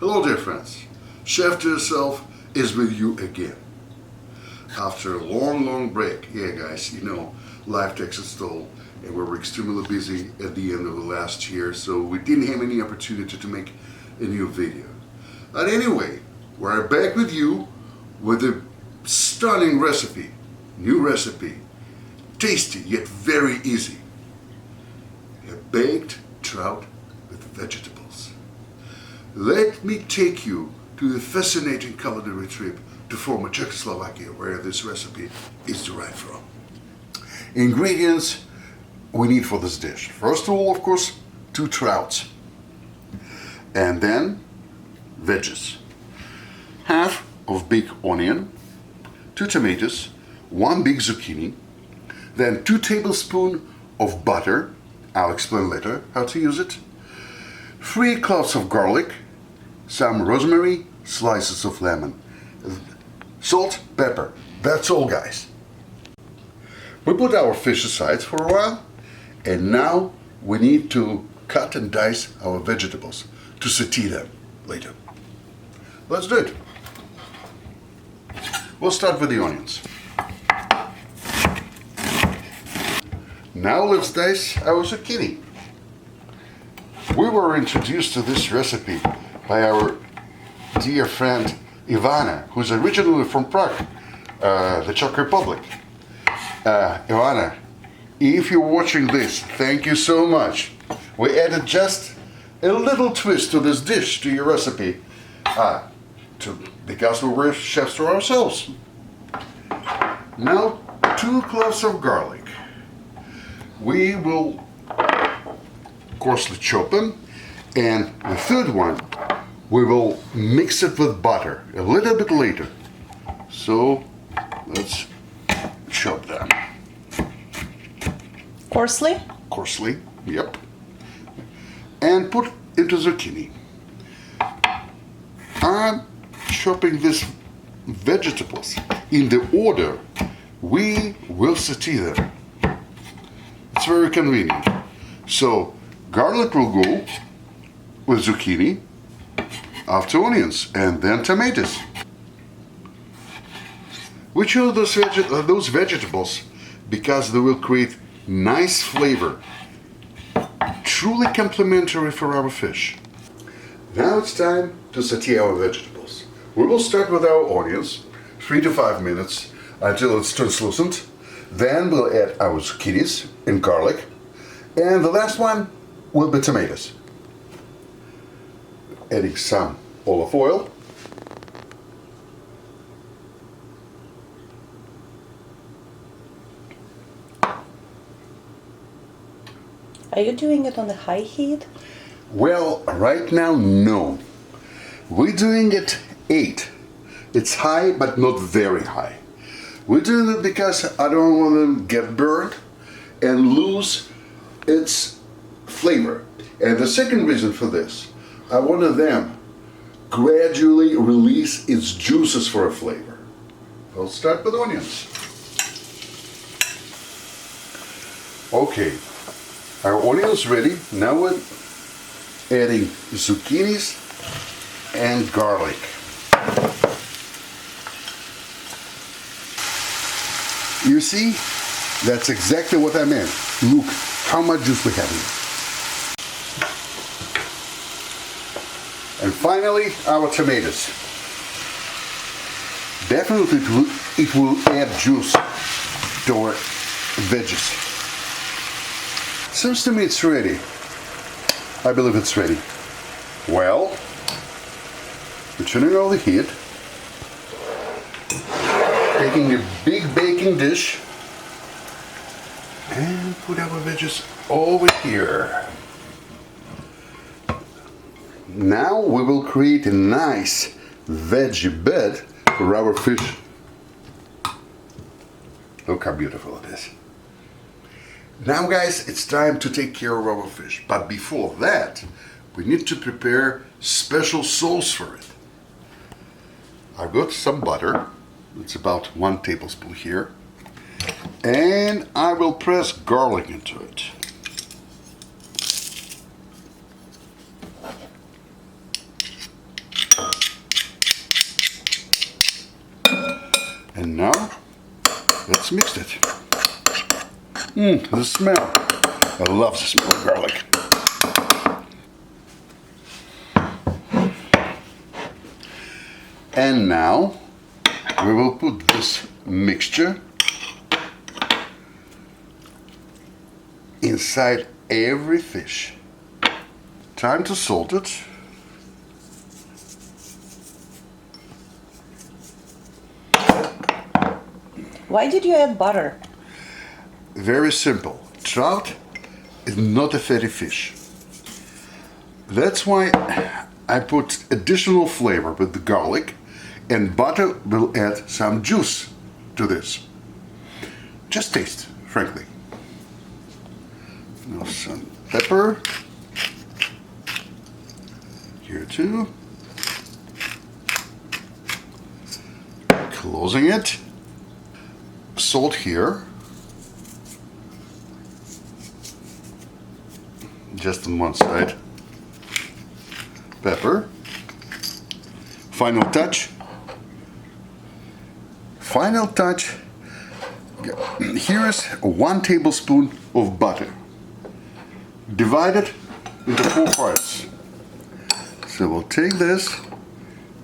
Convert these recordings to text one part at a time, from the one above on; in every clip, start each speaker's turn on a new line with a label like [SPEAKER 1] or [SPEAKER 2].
[SPEAKER 1] Hello dear friends, Chef to Yourself is with you again. After a long break, yeah guys, you know, life takes its toll and we were extremely busy at the end of the last year, so we didn't have any opportunity to make a new video. But anyway, we're back with you with a stunning recipe, new recipe, tasty yet very easy. A baked trout with vegetables. Let me take you to the fascinating culinary trip to former Czechoslovakia, where this recipe is derived from. Ingredients we need for this dish. First of all, of course, 2 trouts. And then veggies. Half of big onion, 2 tomatoes, 1 big zucchini, then 2 tablespoons of butter. I'll explain later how to use it. 3 cloves of garlic, some rosemary, slices of lemon, salt, pepper. That's all, guys. We put our fish aside for a while, and now we need to cut and dice our vegetables to saute them later. Let's do it. We'll start with the onions. Now let's dice our zucchini. We were introduced to this recipe by our dear friend Ivana, who's originally from Prague, the Czech Republic. Ivana, if you're watching this, thank you so much. We added just a little twist to this dish, to your recipe, because we were chefs for ourselves. Now, 2 cloves of garlic. We will coarsely chop them, and the third one, we will mix it with butter a little bit later. So let's chop them.
[SPEAKER 2] Coarsely?
[SPEAKER 1] Coarsely, yep. And put into zucchini. I'm chopping these vegetables in the order we will saute them. It's very convenient. So garlic will go with zucchini, after onions, and then tomatoes. We chose those vegetables because they will create nice flavor, truly complementary for our fish. Now it's time to saute our vegetables. We will start with our onions, 3 to 5 minutes until it's translucent. Then we'll add our zucchinis and garlic, and the last one will be tomatoes. Adding some olive oil.
[SPEAKER 2] Are you doing it on the high heat?
[SPEAKER 1] Well, right now, no. We're doing it 8. It's high, but not very high. We're doing it because I don't want them to get burned and lose its flavor. And the second reason for this, I wanted them gradually release its juices for a flavor. We'll start with onions. Okay, our onions ready. Now we're adding zucchinis and garlic. You see, that's exactly what I meant. Look how much juice we have here. And finally, our tomatoes. Definitely it will add juice to our veggies. Seems to me it's ready. I believe it's ready. Well, we're turning on the heat. Taking a big baking dish and put our veggies over here. Now we will create a nice veggie bed for our fish. Look how beautiful it is. Now guys, it's time to take care of our fish. But before that, we need to prepare special sauce for it. I've got some butter. It's about 1 tablespoon here. And I will press garlic into it. And now, let's mix it. The smell. I love the smell of garlic. And now, we will put this mixture inside every fish. Time to salt it.
[SPEAKER 2] Why did you add butter?
[SPEAKER 1] Very simple. Trout is not a fatty fish. That's why I put additional flavor with the garlic, and butter will add some juice to this. Just taste, frankly. Now some pepper. Here too. Closing it. Salt here. Just on one side. Pepper. Final touch. Final touch. Here is 1 tablespoon of butter. Divided into 4 parts. So we'll take this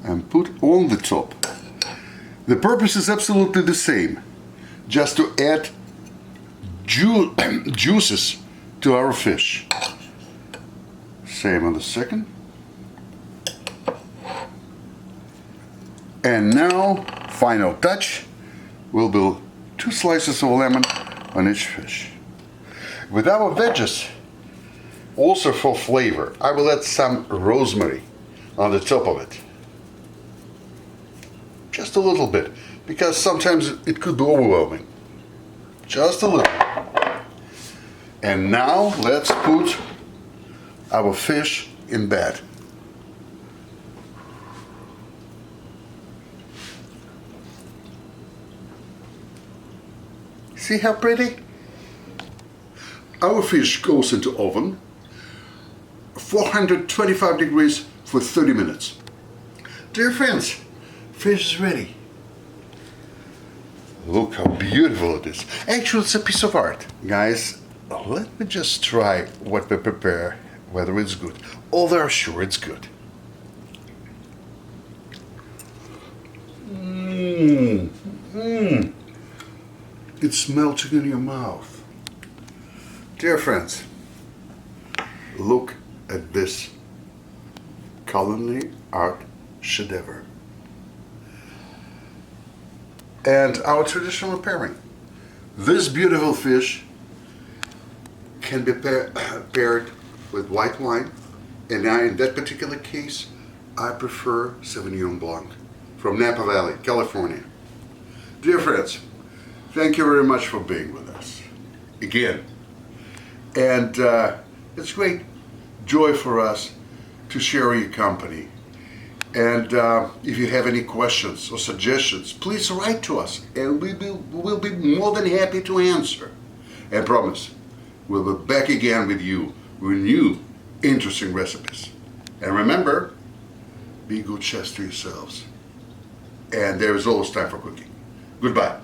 [SPEAKER 1] and put on the top. The purpose is absolutely the same. Just to add juices to our fish. Same on the second. And now, final touch, will be 2 slices of lemon on each fish. With our veggies, also for flavor, I will add some rosemary on the top of it. Just a little bit, because sometimes it could be overwhelming. Just a little. And now let's put our fish in bed. See how pretty? Our fish goes into oven, 425 degrees for 30 minutes. Dear friends, fish is ready. Look how beautiful it is. Actually, it's a piece of art. Guys, let me just try what we prepare, whether it's good. Although I'm sure it's good. It's melting in your mouth. Dear friends, look at this culinary art chedevre. And our traditional pairing. This beautiful fish can be paired with white wine, and in that particular case, I prefer Sauvignon Blanc from Napa Valley, California. Dear friends, thank you very much for being with us again. And it's great joy for us to share your company. And if you have any questions or suggestions, please write to us, and we'll be more than happy to answer. And promise, we'll be back again with you with new, interesting recipes. And remember, be good chefs to yourselves. And there is always time for cooking. Goodbye.